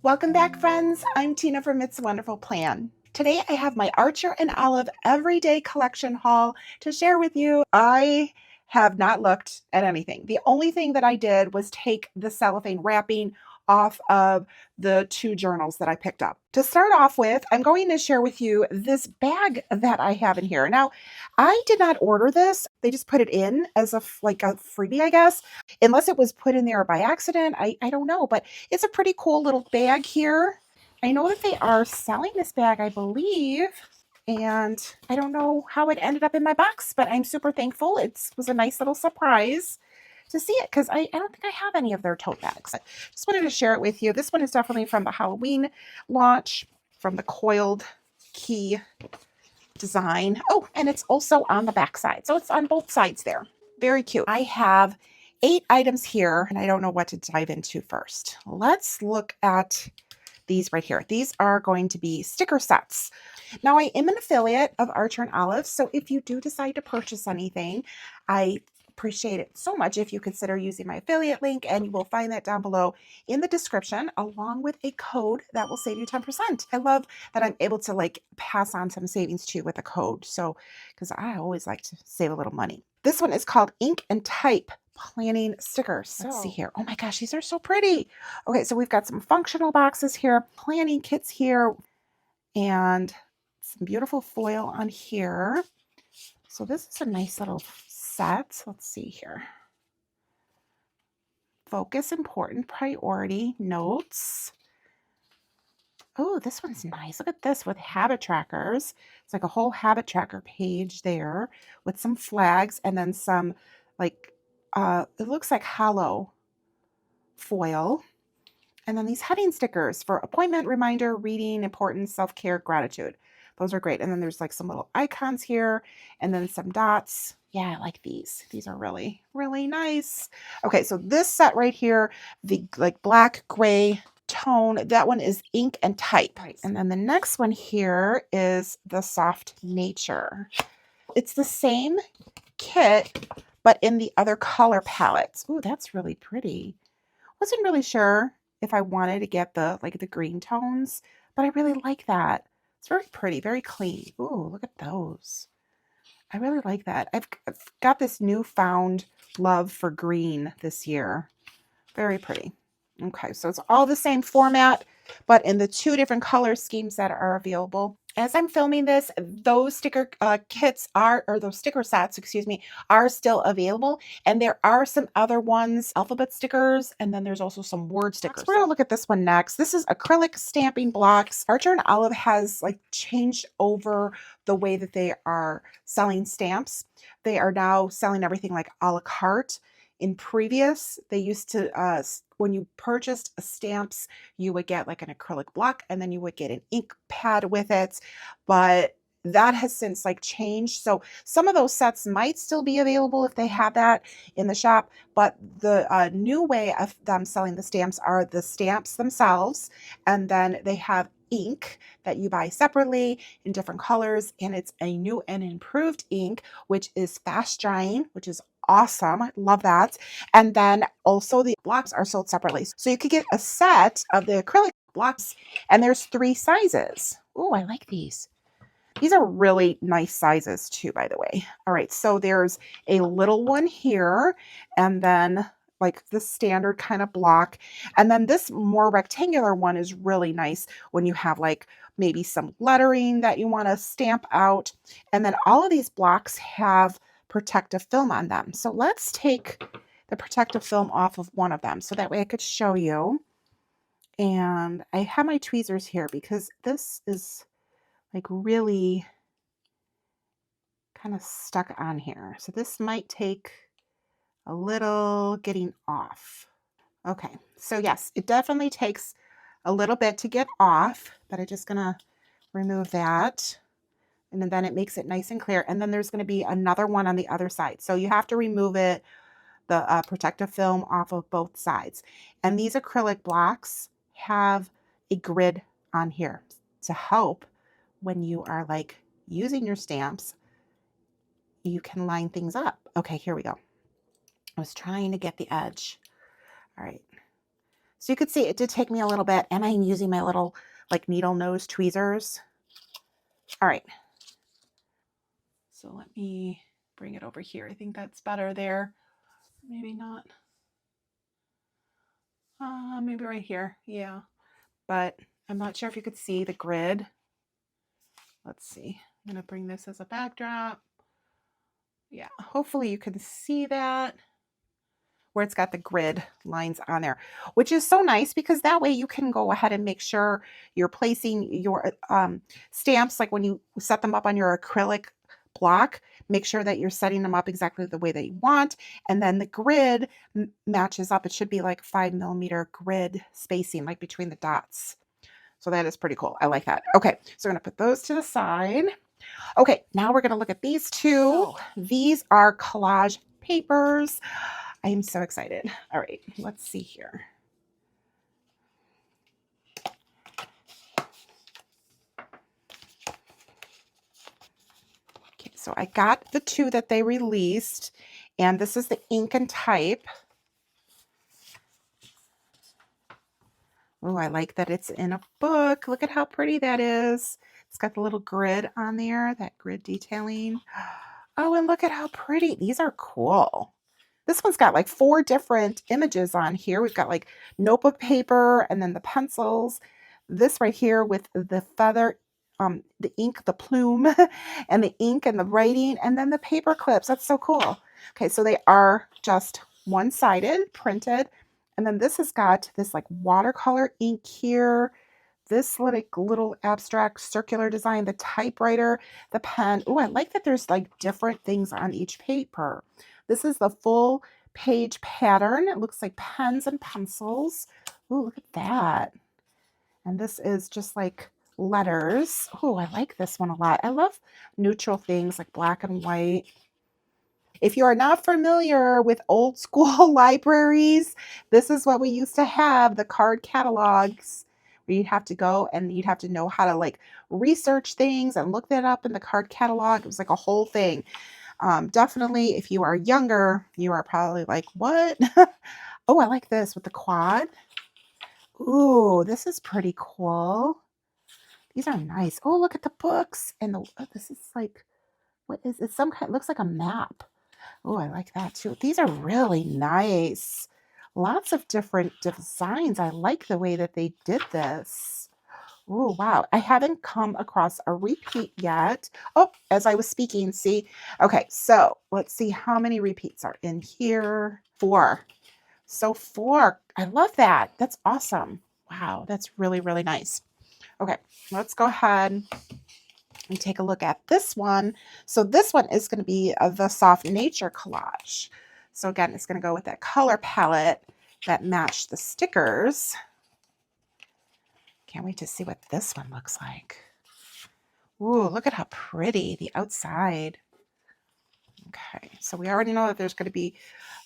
Welcome back, friends. I'm Tina from It's a Wonderful Plan. Today I have my Archer and Olive Everyday Collection haul to share with you. I have not looked at anything. The only thing that I did was take the cellophane wrapping off of the two journals that I picked up. To start off with, I'm going to share with you this bag that I have in here. Now, I did not order this. They just put it in as like a freebie, I guess. Unless it was put in there by accident, I don't know, but it's a pretty cool little bag here. I know that they are selling this bag, I believe, and I don't know how it ended up in my box, but I'm super thankful. It was a nice little surprise to see it because I don't think I have any of their tote bags. I just wanted to share it with you. This one is definitely from the Halloween launch, from the coiled key design. Oh, and it's also on the back side. So it's on both sides there. Very cute. I have 8 items here, and I don't know what to dive into first. Let's look at these right here. These are going to be sticker sets. Now, I am an affiliate of Archer and Olive, so if you do decide to purchase anything, I appreciate it so much if you consider using my affiliate link, and you will find that down below in the description, along with a code that will save you 10%. I love that I'm able to like pass on some savings too with a code. So, because I always like to save a little money. This one is called Ink and Type Planning Stickers. Let's see here. Oh my gosh, these are so pretty. Okay, so we've got some functional boxes here, planning kits here, and some beautiful foil on here. So this is a nice little set. Let's see here. Focus, important, priority, notes. Oh, this one's nice. Look at this with habit trackers. It's like a whole habit tracker page there with some flags and then some like, it looks like hollow foil. And then these heading stickers for appointment, reminder, reading, importance, self-care, gratitude. Those are great. And then there's like some little icons here and then some dots. Yeah, I like these. These are really, really nice. Okay, so this set right here, the like black, gray tone, that one is Ink and Type. Right. And then the next one here is the Soft Nature. It's the same kit, but in the other color palettes. Ooh, that's really pretty. Wasn't really sure if I wanted to get the like the green tones, but I really like that. It's very pretty, very clean. Ooh, look at those. I really like that. I've got this newfound love for green this year. Very pretty. Okay, so it's all the same format, but in the 2 different color schemes that are available. As I'm filming this, those sticker kits are, or those sticker sets, excuse me, are still available. And there are some other ones, alphabet stickers, and then there's also some word stickers. We're gonna look at this one next. This is acrylic stamping blocks. Archer and Olive has like changed over the way that they are selling stamps. They are now selling everything like a la carte. In previous, they used to, when you purchased stamps, you would get like an acrylic block and then you would get an ink pad with it. But that has since like changed. So some of those sets might still be available if they have that in the shop. But the new way of them selling the stamps are the stamps themselves. And then they have ink that you buy separately in different colors. And it's a new and improved ink, which is fast drying, which is awesome. I love that. And then also the blocks are sold separately. So you could get a set of the acrylic blocks and there's 3 sizes. Oh, I like these. These are really nice sizes too, by the way. All right, so there's a little one here and then like the standard kind of block. And then this more rectangular one is really nice when you have like maybe some lettering that you want to stamp out. And then all of these blocks have protective film on them. So let's take the protective film off of one of them so that way I could show you. And I have my tweezers here because this is like really kind of stuck on here. So this might take a little getting off. Okay, so yes, it definitely takes a little bit to get off, but I'm just gonna remove that. And then it makes it nice and clear. And then there's gonna be another one on the other side. So you have to remove it, the protective film off of both sides. And these acrylic blocks have a grid on here to help when you are like using your stamps, you can line things up. Okay, here we go. I was trying to get the edge. All right. So you could see it did take me a little bit, and I'm using my little like needle nose tweezers. All right. So let me bring it over here. I think that's better there. Maybe not. Maybe right here. Yeah. But I'm not sure if you could see the grid. Let's see. I'm going to bring this as a backdrop. Yeah, hopefully you can see that where it's got the grid lines on there, which is so nice because that way you can go ahead and make sure you're placing your stamps, like when you set them up on your acrylic block, make sure that you're setting them up exactly the way that you want. And then the grid matches up. It should be like 5mm grid spacing, like between the dots. So that is pretty cool. I like that. Okay, so I'm going to put those to the side. Okay, now we're going to look at these two. These are collage papers. I am so excited. All right, let's see here. Okay, so I got the two that they released, and this is the Ink and Type. Oh, I like that it's in a book. Look at how pretty that is. It's got the little grid on there, that grid detailing. Oh, and look at how pretty. These are cool. This one's got like 4 different images on here. We've got like notebook paper and then the pencils. This right here with the feather, the ink, the plume, and the ink and the writing, and then the paper clips. That's so cool. Okay, so they are just one-sided, printed. And then this has got this like watercolor ink here, this like little abstract circular design, the typewriter, the pen. Oh, I like that there's like different things on each paper. This is the full page pattern. It looks like pens and pencils. Oh, look at that. And this is just like letters. Oh, I like this one a lot. I love neutral things like black and white. If you are not familiar with old school libraries, this is what we used to have, the card catalogs, where you'd have to go and you'd have to know how to like research things and look that up in the card catalog. It was like a whole thing. Definitely, if you are younger, you are probably like, what? Oh, I like this with the quad. Ooh, this is pretty cool. These are nice. Oh, look at the books. And this is like, what is it? Some kind, looks like a map. Oh, I like that too. These are really nice. Lots of different designs. I like the way that they did this. Oh, wow. I haven't come across a repeat yet. Oh, as I was speaking, see? Okay, so let's see how many repeats are in here. 4. So 4. I love that. That's awesome. Wow, that's really, really nice. Okay, let's go ahead and take a look at this one. So this one is going to be the Soft Nature collage. So again, it's going to go with that color palette that matched the stickers. Can't wait to see what this one looks like. Ooh, look at how pretty the outside. Okay, so we already know that there's going to be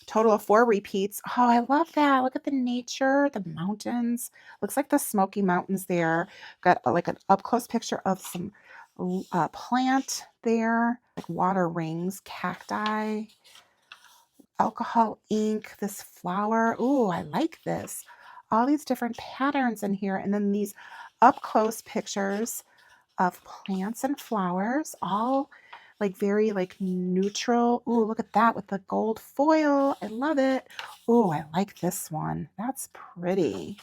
a total of 4 repeats. Oh, I love that. Look at the nature, the mountains. Looks like the Smoky Mountains there. Got like an up-close picture of some plant there, like water rings, cacti, alcohol ink, this flower. Ooh, I like this. All these different patterns in here. And then these up-close pictures of plants and flowers, all like very like neutral. Ooh, look at that with the gold foil. I love it. Ooh, I like this one. That's pretty.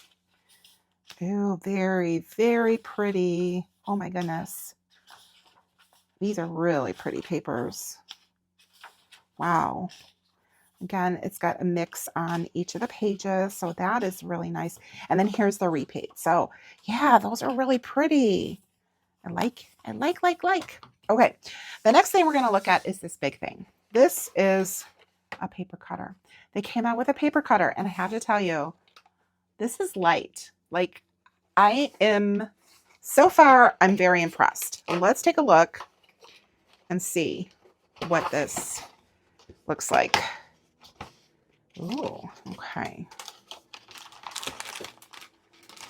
Ooh, very, very pretty. Oh my goodness. These are really pretty papers. Wow. Again, it's got a mix on each of the pages, so that is really nice. And then here's the repeat. So yeah, those are really pretty. I like. Okay, the next thing we're going to look at is this big thing. This is a paper cutter. They came out with a paper cutter, and I have to tell you, this is light. Like, so far, I'm very impressed. Let's take a look and see what this looks like. Oh, okay.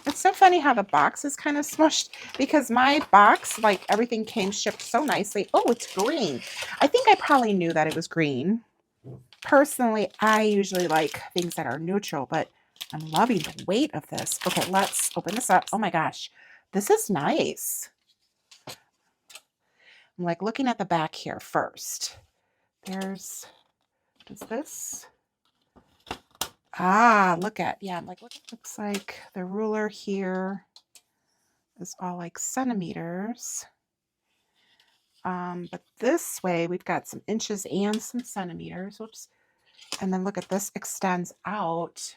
It's so funny how the box is kind of smushed because my box, like everything came shipped so nicely. Oh, it's green. I think I probably knew that it was green. Personally, I usually like things that are neutral, but I'm loving the weight of this. Okay, let's open this up. Oh my gosh, this is nice. I'm like looking at the back here first. There's, what is this? Ah, look at, yeah, I'm like, looks like the ruler here is all like centimeters. But this way we've got some inches and some centimeters. Whoops. And then look at this extends out.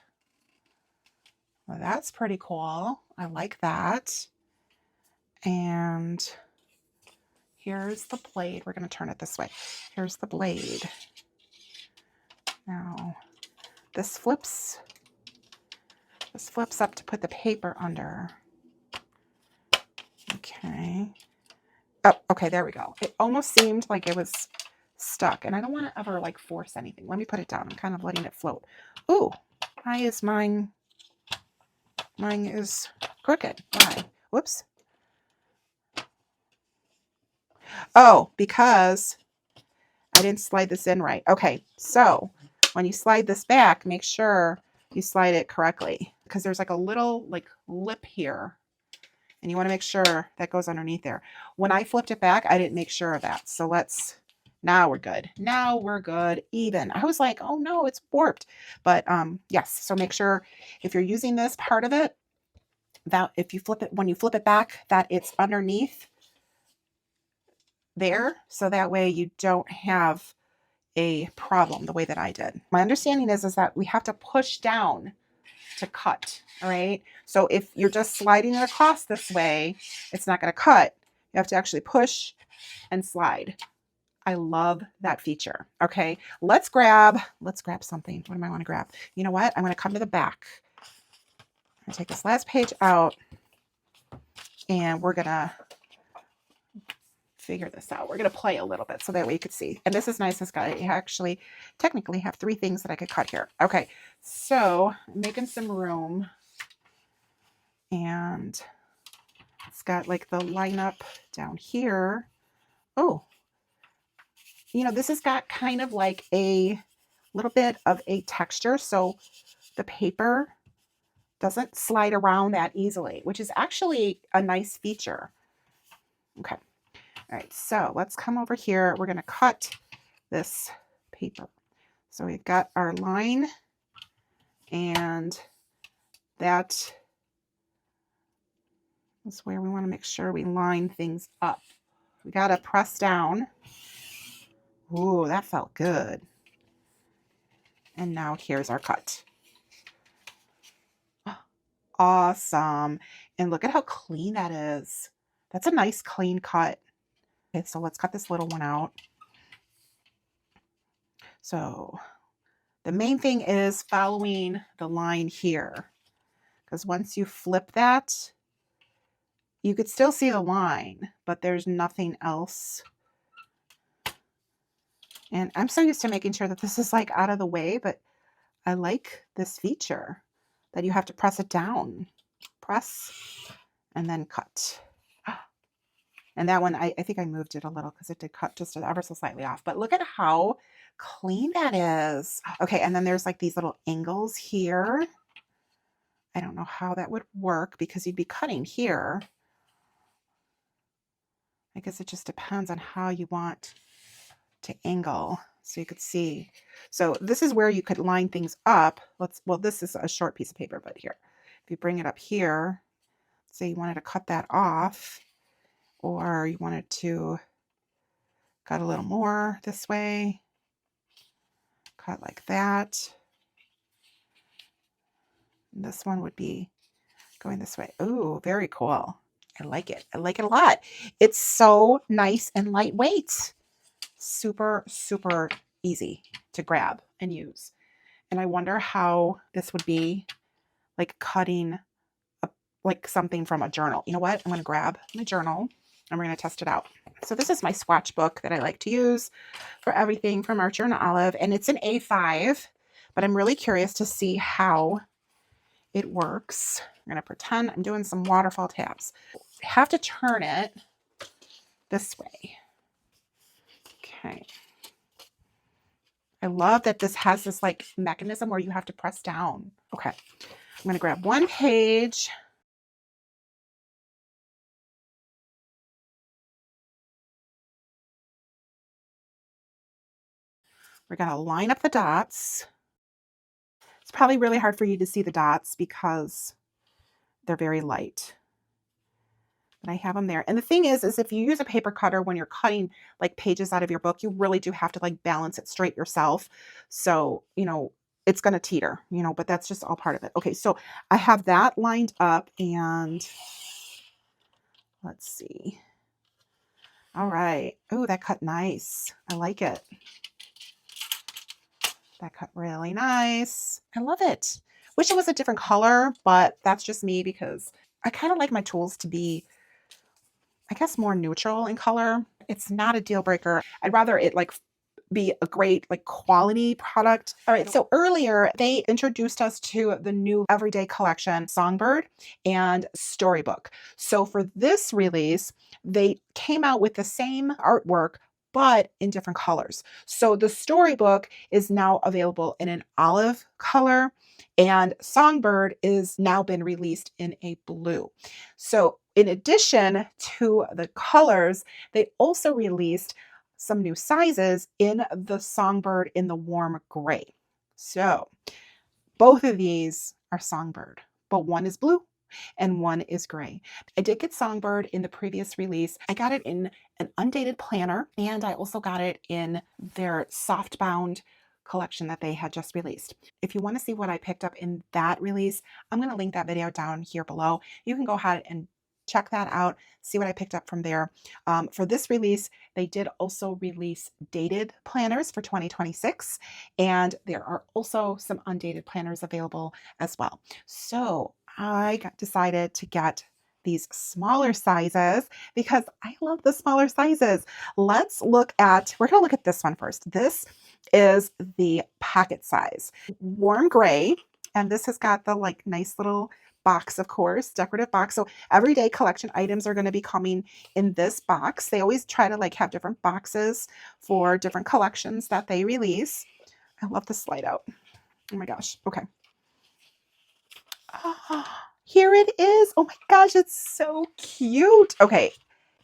Well, that's pretty cool. I like that. And here's the blade. We're going to turn it this way. Here's the blade. Now, this flips up to put the paper under. Okay. Oh, okay, there we go. It almost seemed like it was stuck, and I don't want to ever like force anything. Let me put it down. I'm kind of letting it float. Ooh, why is mine is crooked? Why? Whoops. Oh, because I didn't slide this in right. Okay, so when you slide this back, make sure you slide it correctly because there's like a little like lip here. And you want to make sure that goes underneath there. When I flipped it back, I didn't make sure of that. So now we're good. Now we're good. Even. I was like, oh no, it's warped. But yes, so make sure if you're using this part of it, that if you flip it, when you flip it back, that it's underneath there. So that way you don't have a problem the way that I did. My understanding is that we have to push down to cut. All right. So if you're just sliding it across this way, it's not going to cut. You have to actually push and slide. I love that feature. Okay. Let's grab something. What do I want to grab? You know what? I'm going to come to the back. I'm going to take this last page out and we're going to figure this out. We're going to play a little bit so that way you could see. And this is nice. This guy, I actually technically have 3 things that I could cut here. Okay. So I'm making some room. And it's got like the lineup down here. Oh, this has got kind of like a little bit of a texture. So the paper doesn't slide around that easily, which is actually a nice feature. Okay. All right. So let's come over here. We're going to cut this paper. So we've got our line and that is where we want to make sure we line things up. We got to press down. Ooh, that felt good. And now here's our cut. Awesome. And look at how clean that is. That's a nice clean cut. Okay, so let's cut this little one out. So the main thing is following the line here. Because once you flip that, you could still see the line, but there's nothing else. And I'm so used to making sure that this is like out of the way, but I like this feature that you have to press it down. Press and then cut. And that one, I think I moved it a little because it did cut just ever so slightly off. But look at how clean that is. Okay, and then there's like these little angles here. I don't know how that would work because you'd be cutting here. I guess it just depends on how you want to angle so you could see. So this is where you could line things up. Well, this is a short piece of paper, but here, if you bring it up here, say you wanted to cut that off, or you wanted to cut a little more this way, cut like that. And this one would be going this way. Ooh, very cool. I like it. I like it a lot. It's so nice and lightweight. Super, super easy to grab and use. And I wonder how this would be like cutting like something from a journal. You know what? I'm going to grab my journal and we're going to test it out. So this is my swatch book that I like to use for everything from Archer and Olive. And it's an A5, but I'm really curious to see how it works. I'm going to pretend I'm doing some waterfall tabs. I have to turn it this way. Okay. I love that this has this like mechanism where you have to press down. Okay, I'm going to grab one page. We're going to line up the dots. It's probably really hard for you to see the dots because they're very light. But I have them there. And the thing is if you use a paper cutter when you're cutting like pages out of your book, you really do have to like balance it straight yourself. So, it's going to teeter, but that's just all part of it. Okay, so I have that lined up and let's see. All right. Oh, that cut nice. I like it. That cut really nice. I love it. Wish it was a different color, but that's just me because I kind of like my tools to be, I guess, more neutral in color. It's not a deal breaker. I'd rather it like be a great like quality product. All right, so earlier they introduced us to the new everyday collection, Songbird and Storybook. So for this release, they came out with the same artwork but in different colors. So the Storybook is now available in an olive color and Songbird is now been released in a blue. So in addition to the colors, they also released some new sizes in the Songbird in the warm gray. So both of these are Songbird, but one is blue and one is gray. I did get Songbird in the previous release. I got it in an undated planner and I also got it in their softbound collection that they had just released. If you want to see what I picked up in that release, I'm going to link that video down here below. You can go ahead and check that out, see what I picked up from there. For this release, they did also release dated planners for 2026, and there are also some undated planners available as well. So I decided to get these smaller sizes because I love the smaller sizes. We're going to look at this one first. This is the pocket size, warm gray, and this has got the like nice little box, of course, decorative box. So everyday collection items are going to be coming in this box. They always try to like have different boxes for different collections that they release. I love the slide out. Oh my gosh. Okay. Here it is. Oh my gosh, it's so cute. Okay.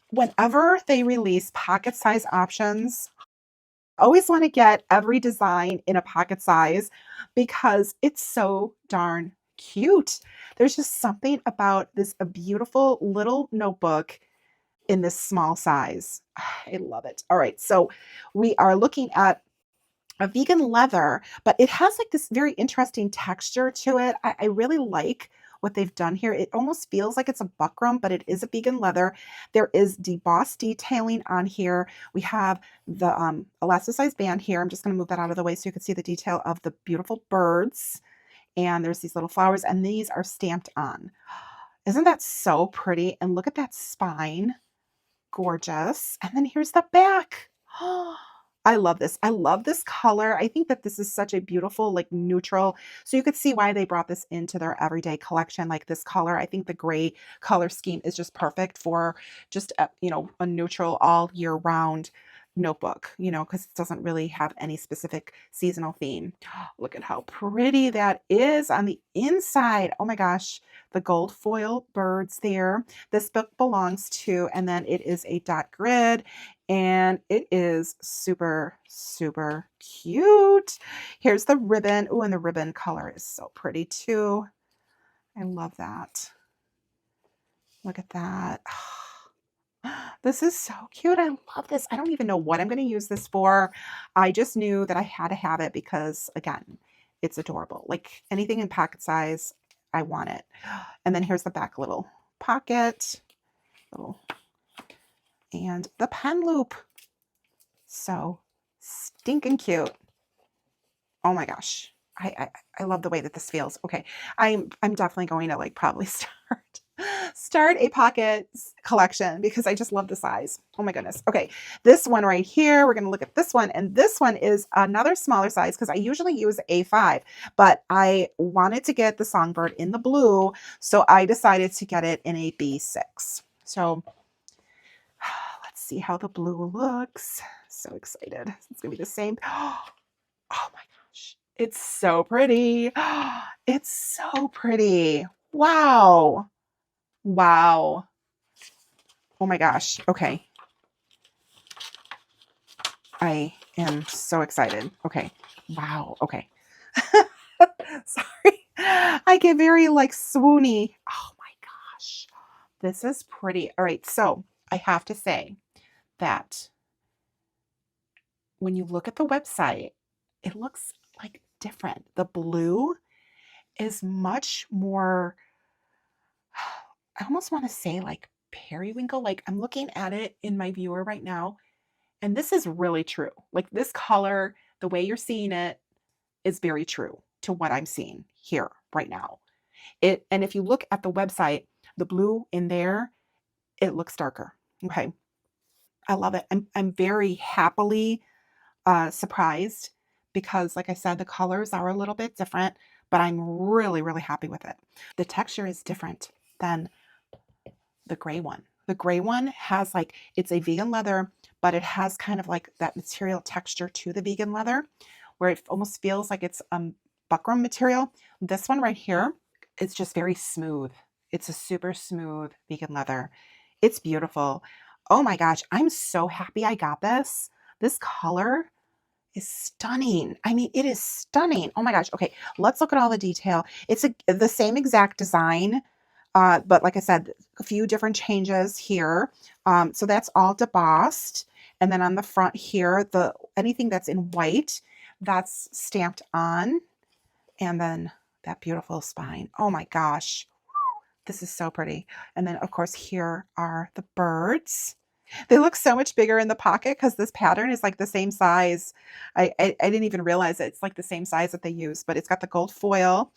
Whenever they release pocket size options, I always want to get every design in a pocket size because it's so darn cute. There's just something about this a beautiful little notebook in this small size. I love it. All right, so we are looking at a vegan leather, but it has like this very interesting texture to it. I really like what they've done here. It almost feels like it's a buckram, but it is a vegan leather. There is debossed detailing on here. We have the elasticized band here. I'm just going to move that out of the way so you can see the detail of the beautiful birds. And there's these little flowers, and these are stamped on. Isn't that so pretty? And look at that spine. Gorgeous. And then here's the back. I love this. I love this color. I think that this is such a beautiful, like neutral. So you could see why they brought this into their everyday collection, like this color. I think the gray color scheme is just perfect for just a neutral all year round notebook, because it doesn't really have any specific seasonal theme. Look at how pretty that is on the inside. Oh my gosh, the gold foil birds there. This book belongs to, and then it is a dot grid and it is super, super cute. Here's the ribbon. Oh, and the ribbon color is so pretty too. I love that. Look at that. This is so cute. I love this. I don't even know what I'm going to use this for. I just knew that I had to have it because, again, it's adorable. Like anything in pocket size, I want it. And then here's the back little pocket. And the pen loop. So stinking cute. Oh my gosh. I love the way that this feels. Okay. I'm definitely going to like probably start a pocket collection because I just love the size. Oh my goodness. Okay. This one right here, we're going to look at this one, and this one is another smaller size because I usually use A5, but I wanted to get the Songbird in the blue, so I decided to get it in a B6. So let's see how the blue looks. So excited. It's going to be the same. Oh my gosh. It's so pretty. It's so pretty. Wow. Wow. Oh my gosh. Okay. I am so excited. Okay. Wow. Okay. Sorry. I get very like swoony. Oh my gosh. This is pretty. All right. So I have to say that when you look at the website, it looks like different. The blue is much more, I almost want to say like periwinkle. Like I'm looking at it in my viewer right now, and this is really true. Like this color, the way you're seeing it is very true to what I'm seeing here right now. And if you look at the website, the blue in there, it looks darker. Okay. I love it. I'm very happily surprised because, like I said, the colors are a little bit different, but I'm really, really happy with it. The texture is different than the gray one. The gray one has like, it's a vegan leather, but it has kind of like that material texture to the vegan leather where it almost feels like it's buckram material. This one right here, it's just very smooth. It's a super smooth vegan leather. It's beautiful. Oh my gosh, I'm so happy I got this. This color is stunning. I mean, it is stunning. Oh my gosh. Okay, let's look at all the detail. It's the same exact design, but like I said, a few different changes here. So that's all debossed. And then on the front here, anything that's in white, that's stamped on. And then that beautiful spine. Oh my gosh. This is so pretty. And then of course here are the birds. They look so much bigger in the pocket because this pattern is like the same size. I didn't even realize it. It's like the same size that they use, but it's got the gold foil.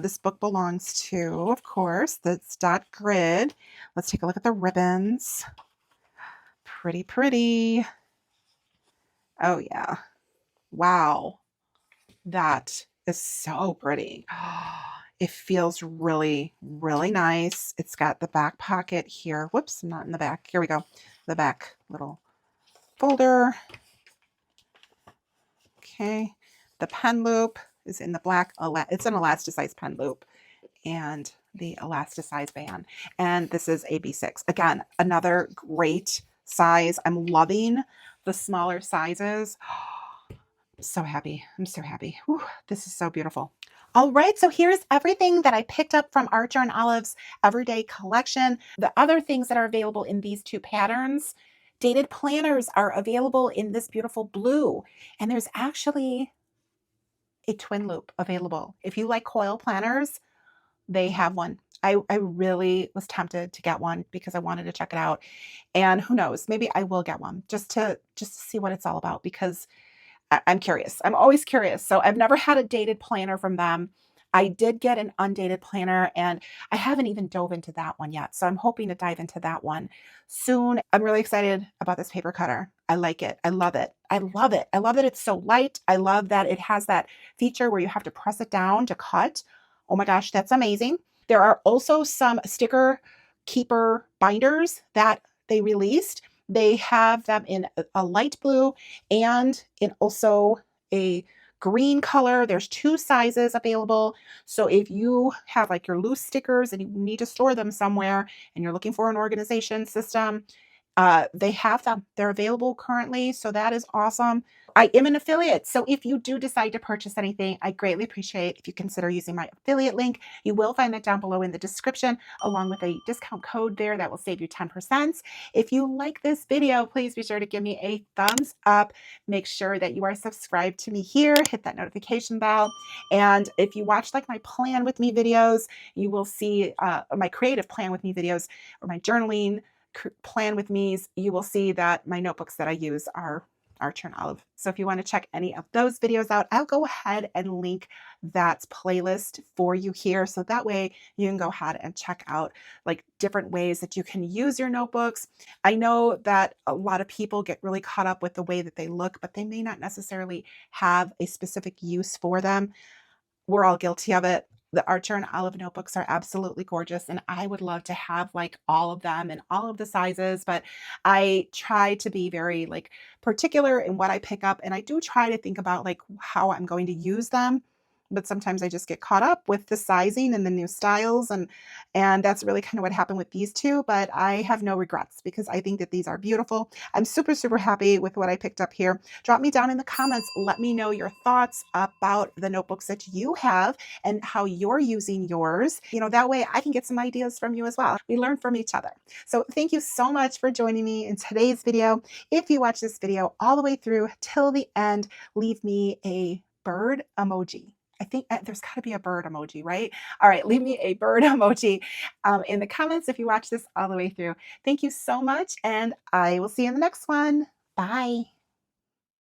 This book belongs to, of course, the dot grid. Let's take a look at the ribbons. Pretty, pretty. Oh yeah. Wow. That is so pretty. It feels really, really nice. It's got the back pocket here. Whoops, I'm not in the back. Here we go. The back little folder. Okay. The pen loop is in the black. It's an elasticized pen loop and the elasticized band. And this is AB6. Again, another great size. I'm loving the smaller sizes. So happy. I'm so happy. Whew, this is so beautiful. All right, so here's everything that I picked up from Archer and Olive's Everyday Collection. The other things that are available in these two patterns, dated planners are available in this beautiful blue. And there's actually a twin loop available. If you like coil planners, they have one. I really was tempted to get one because I wanted to check it out. And who knows, maybe I will get one just to see what it's all about because I'm curious. I'm always curious. So I've never had a dated planner from them. I did get an undated planner and I haven't even dove into that one yet. So I'm hoping to dive into that one soon. I'm really excited about this paper cutter. I like it. I love it. I love it. I love that it's so light. I love that it has that feature where you have to press it down to cut. Oh my gosh, that's amazing. There are also some sticker keeper binders that they released. They have them in a light blue and in also a green color. There's two sizes available. So if you have like your loose stickers and you need to store them somewhere and you're looking for an organization system, they have them. They're available currently. So that is awesome. I am an affiliate. So if you do decide to purchase anything, I greatly appreciate if you consider using my affiliate link. You will find that down below in the description, along with a discount code there that will save you 10%. If you like this video, please be sure to give me a thumbs up. Make sure that you are subscribed to me here. Hit that notification bell. And if you watch like my plan with me videos, you will see my creative plan with me videos or my journaling plan with me's, you will see that my notebooks that I use are Archer and Olive. So if you want to check any of those videos out, I'll go ahead and link that playlist for you here. So that way you can go ahead and check out like different ways that you can use your notebooks. I know that a lot of people get really caught up with the way that they look, but they may not necessarily have a specific use for them. We're all guilty of it. The Archer and Olive notebooks are absolutely gorgeous, and I would love to have like all of them and all of the sizes, but I try to be very like particular in what I pick up, and I do try to think about like how I'm going to use them. But sometimes I just get caught up with the sizing and the new styles, and that's really kind of what happened with these two. But I have no regrets because I think that these are beautiful. I'm super, super happy with what I picked up here. Drop me down in the comments. Let me know your thoughts about the notebooks that you have and how you're using yours. That way I can get some ideas from you as well. We learn from each other. So thank you so much for joining me in today's video. If you watch this video all the way through till the end, leave me a bird emoji. I think there's got to be a bird emoji, right? All right, leave me a bird emoji in the comments if you watch this all the way through. Thank you so much, and I will see you in the next one. Bye.